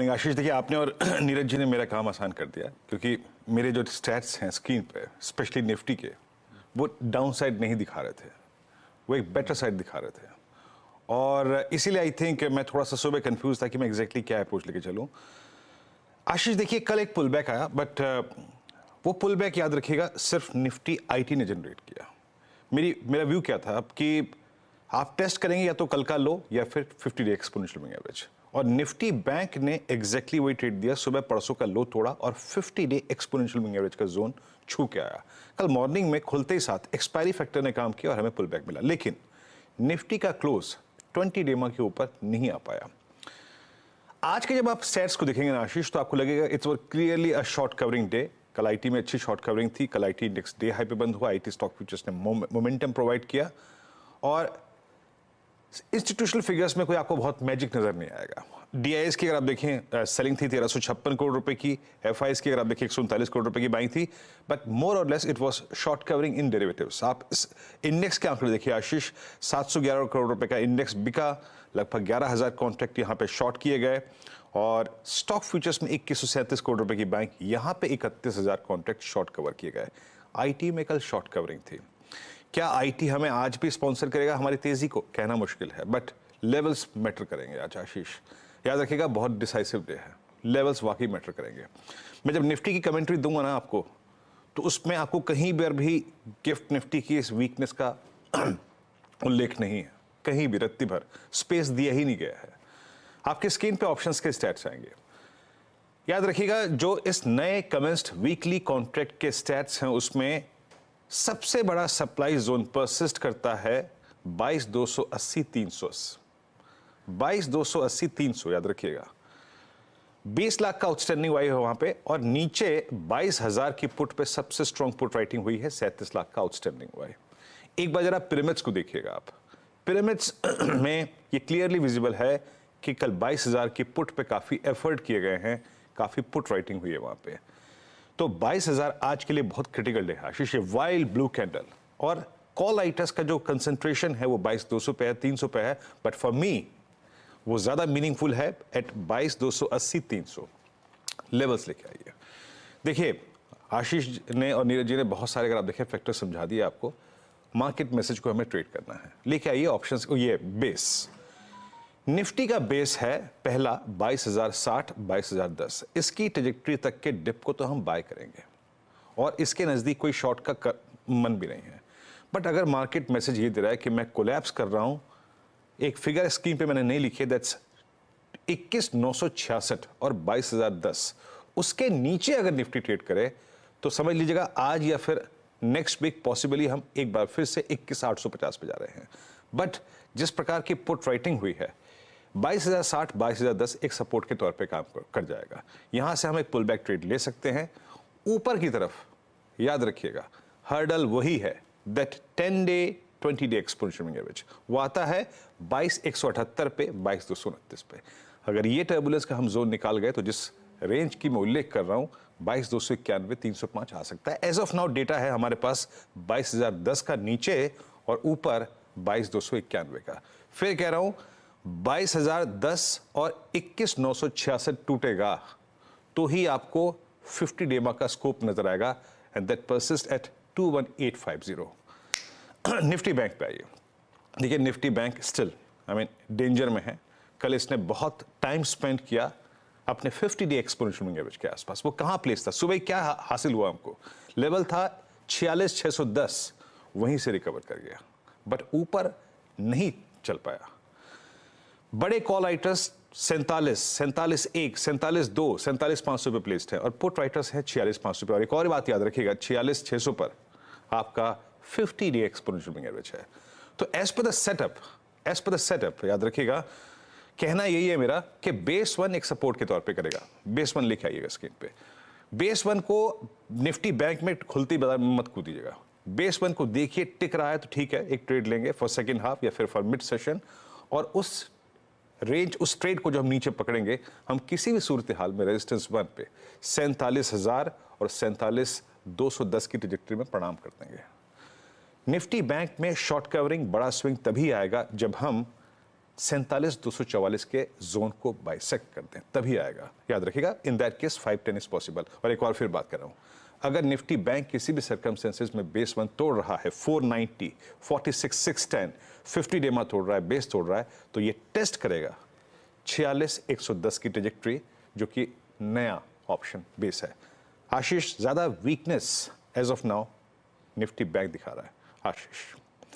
Morning आशीष। देखिए, आपने और नीरज जी ने मेरा काम आसान कर दिया, क्योंकि मेरे जो स्टैट्स हैं स्क्रीन पे, स्पेशली निफ्टी के, वो डाउन साइड नहीं दिखा रहे थे, वो एक बेटर साइड दिखा रहे थे। और इसीलिए आई थिंक मैं थोड़ा सा सुबह कंफ्यूज था कि मैं एग्जैक्टली क्या अप्रोच लेके चलूं। आशीष देखिए, कल एक पुल बैक आया, बट वो पुल बैक याद रखिएगा सिर्फ निफ्टी आईटी ने जनरेट किया। मेरा व्यू क्या था कि आप टेस्ट करेंगे या तो कल का लो या फिर 50 डे एक्सपोनेंशियल मूविंग एवरेज, और निफ्टी बैंक ने एग्जैक्टली वही ट्रेड दिया। सुबह परसों का लो तोड़ा और 50 डे एक्सपोनेंशियल मूविंग एवरेज का जोन छू के आया। कल मॉर्निंग में खुलते ही साथ एक्सपायरी फैक्टर ने काम किया और हमें पुल बैक मिला, लेकिन निफ्टी का क्लोज 20 डेमा के ऊपर नहीं आ पाया। आज के जब आप स्टैट्स को देखेंगे ना आशीष, तो आपको लगेगा it's clearly a short covering day. कल आईटी में अच्छी शॉर्ट कवरिंग थी। कल आईटी इंडेक्स डे हाई पे बंद हुआ। आईटी स्टॉक फ्यूचर्स ने मोमेंटम प्रोवाइड किया, और इंस्टीट्यूशनल फिगर्स में कोई आपको बहुत मैजिक नजर नहीं आएगा। डीआईएस की अगर आप देखें, सेलिंग थी 1356 करोड़ रुपए की। एफआईएस की अगर आप देखें 139 करोड़ रुपए की बाइंग थी, बट मोर और less it was short covering in derivatives. आप इस इंडेक्स के आंकड़े देखिए आशीष, 711 करोड़ रुपए का इंडेक्स बिका, लगभग 11,000 कॉन्ट्रैक्ट यहाँ पे शॉर्ट किए गए, और स्टॉक फ्यूचर्स में 2137 करोड़ रुपए की बाइंग, यहाँ पे 31,000 कॉन्ट्रैक्ट शॉर्ट कवर किए गए। आईटी में कल शॉर्ट कवरिंग थी। क्या आईटी हमें आज भी स्पॉन्सर करेगा हमारी तेजी को, कहना मुश्किल है, बट लेवल्स मैटर करेंगे आज आशीष। याद रखिएगा, बहुत डिसाइसिव डे है, लेवल्स वाकई मैटर करेंगे। मैं जब निफ्टी की कमेंट्री दूंगा ना आपको, तो उसमें आपको कहीं पर भी गिफ्ट निफ्टी की इस वीकनेस का उल्लेख नहीं है, कहीं भी रत्ती भर स्पेस दिया ही नहीं गया है। आपके स्क्रीन पे ऑप्शंस के स्टैट्स आएंगे। याद रखिएगा, जो इस नए कमेंस्ड वीकली कॉन्ट्रैक्ट के स्टैट्स हैं, उसमें सबसे बड़ा सप्लाई जोन परसिस्ट करता है 22,280-300, 22,280-300। याद रखिएगा, 20 लाख का आउटस्टैंडिंग वाई है वहां पे, और नीचे 22,000 की पुट पे सबसे स्ट्रॉन्ग पुट राइटिंग हुई है, 37 लाख का आउटस्टैंडिंग वाई। एक बार जरा पिरामिड्स को देखिएगा आप। पिरामिड्स में ये क्लियरली विजिबल है कि कल 22,000 की पुट पे काफी एफर्ट किए गए हैं, काफी पुट राइटिंग हुई है वहां पे। तो 22,000 आज के लिए बहुत क्रिटिकल डे है आशीष। वाइल्ड ब्लू कैंडल और कॉल राइटर्स का जो कंसंट्रेशन है वो 22,200 पे है, 300 पे है, बट फॉर मी वो ज्यादा मीनिंगफुल है एट 22,280-300 लेवल्स लेके आइए। देखिए, आशीष ने और नीरज जी ने बहुत सारे, अगर आप देखें, फैक्टर समझा दिए आपको। मार्केट मैसेज को हमें ट्रेड करना है। लेके आइए ऑप्शंस को। ये बेस निफ्टी का बेस है पहला 22,060, 22,010। इसकी ट्रेजेक्टरी तक के डिप को तो हम बाय करेंगे, और इसके नजदीक कोई शॉर्ट का मन भी नहीं है। बट अगर मार्केट मैसेज ये दे रहा है कि मैं कोलैप्स कर रहा हूं, एक फिगर स्क्रीन पे मैंने नहीं लिखी, दैट्स 21,966 और 22,010, उसके नीचे अगर निफ्टी ट्रेड करे तो समझ लीजिएगा आज या फिर नेक्स्ट वीक पॉसिबली हम एक बार फिर से 21,850 पे जा रहे हैं। बट जिस प्रकार की पुट राइटिंग हुई है, 22,060, 22,010 एक सपोर्ट के तौर पे काम कर जाएगा। यहां से हम एक पुल बैक ट्रेड ले सकते हैं ऊपर की तरफ। याद रखिएगा, हर्डल वही है, that 10 day 20 day exponential moving average, वो आता है 22,178 पे, 22,229 पे। अगर ये टर्बुलेंस का हम जोन निकाल गए तो जिस रेंज की मैं उल्लेख कर रहा हूं, 22,291, 305 आ सकता है। एज ऑफ नाउ डेटा है हमारे पास 22,010 का नीचे और ऊपर 22,291 का। फिर कह रहा हूं, 22,010 और 21,966 टूटेगा तो ही आपको 50 डेमा का स्कोप नजर आएगा, and that persist at 21,850। Nifty bank पे आइए। देखिए, निफ्टी बैंक स्टिल डेंजर में है। कल इसने बहुत टाइम स्पेंड किया अपने 50 डे एक्सपोनेंशियल मूविंग एवरेज के आसपास। वो कहां प्लेस था? सुबह क्या हासिल हुआ हमको? लेवल था 46,610, वहीं से रिकवर कर गया, बट ऊपर नहीं चल पाया। बड़े कॉल राइटर्स 47, 47.1, 47.2, 47,500 पे प्लेस्ड है, और पुट राइटर्स है 46,500 पे। और एक और बात याद रखिएगा, 46,600 पर आपका 50 डे एक्सपोनेंशियल मूविंग एवरेज है। तो एज पर द सेटअप याद रखिएगा, कहना यही है मेरा कि बेस वन एक सपोर्ट के तौर पे करेगा। बेस वन लिखे आइएगा स्क्रीन पे। बेस वन को निफ्टी बैंक में खुलती बाजार में मत कूदीजिएगा। बेस वन को देखिए, टिक रहा है तो ठीक है, एक ट्रेड लेंगे फॉर सेकेंड हाफ या फिर फॉर मिड सेशन, और उस रेंज, उस ट्रेड को जो हम नीचे पकड़ेंगे, हम किसी भी सूरत हाल में रेजिस्टेंस वन पे 47,000 और 47,210 की ट्रेजेक्टरी में प्रणाम कर देंगे। निफ्टी बैंक में शॉर्ट कवरिंग बड़ा स्विंग तभी आएगा जब हम 47,244 के जोन को बाइसेक्ट कर दें, तभी आएगा। याद रखिएगा, in that case 510 is possible. और एक और फिर बात कर रहा हूं, अगर निफ्टी बैंक किसी भी सर्कमस्टेंसेस में बेस 1 तोड़ रहा है 490, 46,610, 50 डे मा तोड़ रहा है, बेस तोड़ रहा है, तो ये टेस्ट करेगा 46,110 की ट्रेजेक्ट्री, जो कि नया ऑप्शन बेस है। आशीष, ज्यादा weakness as of now Nifty bank दिखा रहा है। आशीष।